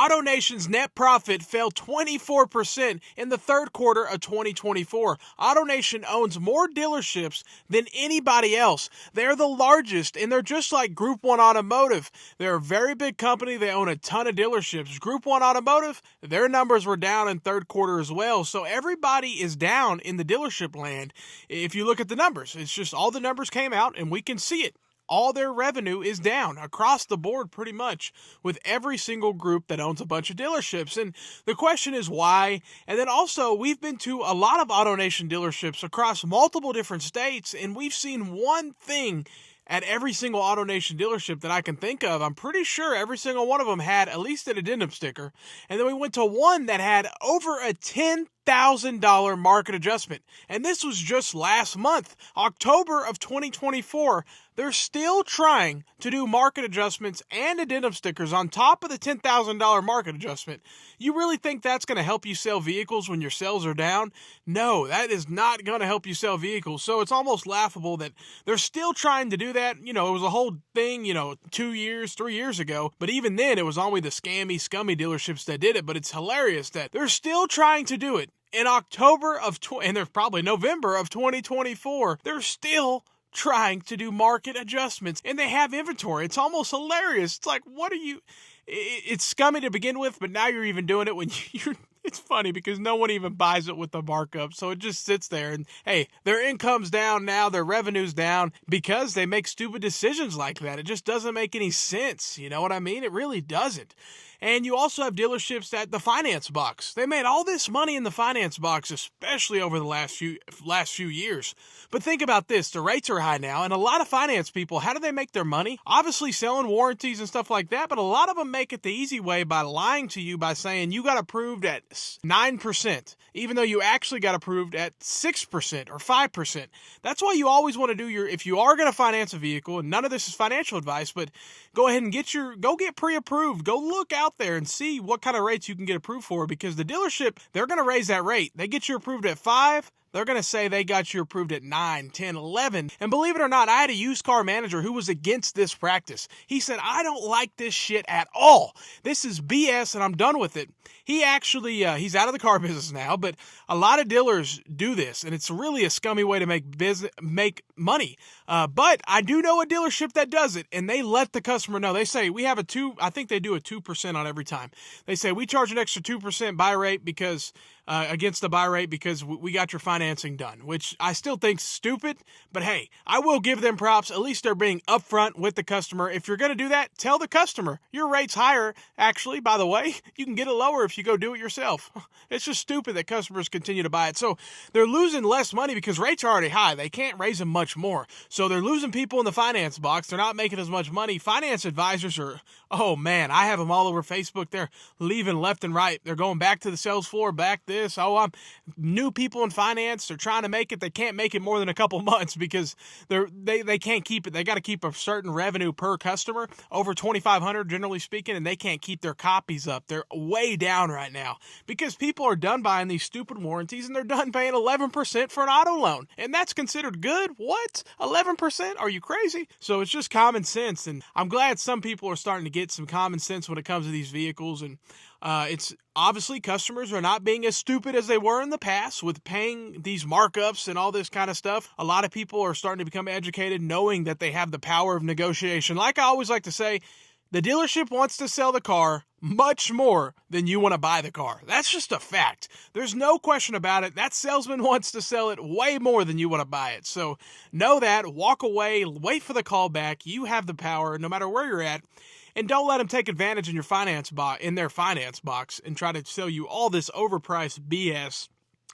AutoNation's net profit fell 24% in the third quarter of 2024. AutoNation owns more dealerships than anybody else. They're the largest, and they're just like Group 1 Automotive. They're a very big company. They own a ton of dealerships. Group 1 Automotive, their numbers were down in third quarter as well. So everybody is down in the dealership land. If you look at the numbers, it's just all the numbers came out, and we can see it. All their revenue is down across the board pretty much with every single group that owns a bunch of dealerships. And the question is why? And then also, we've been to a lot of AutoNation dealerships across multiple different states, and we've seen one thing at every single AutoNation dealership that I can think of. I'm pretty sure every single one of them had at least an addendum sticker. And then we went to one that had over a $10,000 market adjustment. And this was just last month, October of 2024. They're still trying to do market adjustments and addendum stickers on top of the $10,000 market adjustment. You really think that's going to help you sell vehicles when your sales are down? No, that is not going to help you sell vehicles. So it's almost laughable that they're still trying to do that. You know, it was a whole thing, 2 years, 3 years ago. But even then, it was only the scummy dealerships that did it. But it's hilarious that they're still trying to do it in October and there's probably November of 2024. They're still trying to do market adjustments, and they have inventory. It's almost hilarious. It's like, what are you? It's scummy to begin with, but now you're even doing it when you're. It's funny because no one even buys it with the markup, so it just sits there. And hey, their income's down now, their revenue's down because they make stupid decisions like that. It just doesn't make any sense. You know what I mean? It really doesn't. And you also have dealerships at the finance box. They made all this money in the finance box, especially over the last few years. But think about this. The rates are high now, and a lot of finance people, how do they make their money? Obviously selling warranties and stuff like that, but a lot of them make it the easy way by lying to you by saying you got approved at 9%, even though you actually got approved at 6% or 5%. That's why you always want to do if you are going to finance a vehicle, and none of this is financial advice, but go ahead and go get pre-approved. Go look out there and see what kind of rates you can get approved for, because the dealership, they're going to raise that rate. They get you approved at 5. They're going to say they got you approved at 9, 10, 11. And believe it or not, I had a used car manager who was against this practice. He said, I don't like this shit at all. This is BS and I'm done with it. He actually, he's out of the car business now, but a lot of dealers do this, and it's really a scummy way to make money. But I do know a dealership that does it, and they let the customer know. They say, we have I think they do a 2% on every time. They say, we charge an extra 2% buy rate because against the buy rate because we got your financing done, which I still think's stupid. But hey, I will give them props. At least they're being upfront with the customer. If you're going to do that, tell the customer your rate's higher. Actually, by the way, you can get it lower if you go do it yourself. It's just stupid that customers continue to buy it. So they're losing less money because rates are already high. They can't raise them much more. So they're losing people in the finance box. They're not making as much money. Finance advisors are, oh man, I have them all over Facebook. They're leaving left and right. They're going back to the sales floor, back this. Oh, I'm new people in finance. They're trying to make it. They can't make it more than a couple months because they can't keep it. They got to keep a certain revenue per customer, over 2,500 generally speaking, and they can't keep their copies up. They're way down right now because people are done buying these stupid warranties and they're done paying 11% for an auto loan. And that's considered good? What? 11%? Are you crazy? So it's just common sense. And I'm glad some people are starting to get some common sense when it comes to these vehicles. And it's obviously customers are not being as stupid as they were in the past with paying these markups and all this kind of stuff. A lot of people are starting to become educated, knowing that they have the power of negotiation. Like I always like to say, the dealership wants to sell the car much more than you want to buy the car. That's just a fact. There's no question about it. That salesman wants to sell it way more than you want to buy it. So know that, walk away, wait for the call back. You have the power no matter where you're at. And don't let them take advantage in their finance box and try to sell you all this overpriced BS.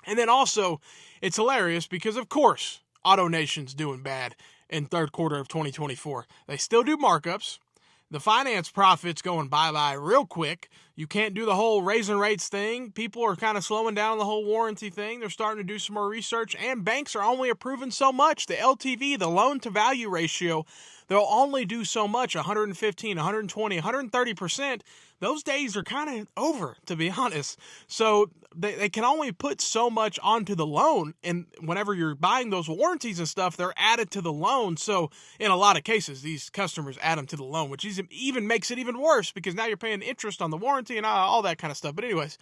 And then also, it's hilarious because, of course, AutoNation's doing bad in third quarter of 2024. They still do markups. The finance profit's going bye-bye real quick. You can't do the whole raising rates thing. People are kind of slowing down the whole warranty thing. They're starting to do some more research, and banks are only approving so much. The LTV, the loan-to-value ratio, they'll only do so much, 115, 120, 130%. those days are kind of over, to be honest. So they can only put so much onto the loan, and whenever you're buying those warranties and stuff, they're added to the loan. So in a lot of cases, these customers add them to the loan, which even makes it even worse because now you're paying interest on the warranty and all that kind of stuff. But anyways,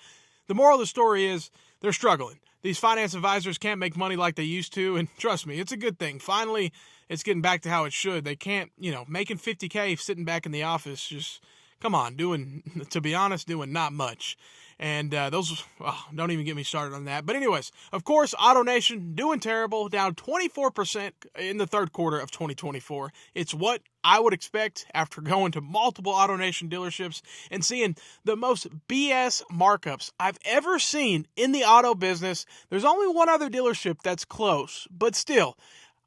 the moral of the story is they're struggling. These finance advisors can't make money like they used to, and trust me, it's a good thing. Finally, it's getting back to how it should. They can't, making $50K sitting back in the office, just, come on, to be honest, doing not much. And don't even get me started on that. But anyways, of course, AutoNation doing terrible, down 24% in the third quarter of 2024. It's what I would expect after going to multiple AutoNation dealerships and seeing the most BS markups I've ever seen in the auto business. There's only one other dealership that's close, but still,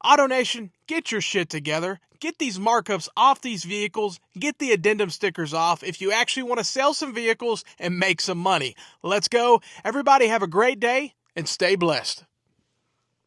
AutoNation, get your shit together. Get these markups off these vehicles. Get the addendum stickers off if you actually want to sell some vehicles and make some money. Let's go. Everybody have a great day and stay blessed.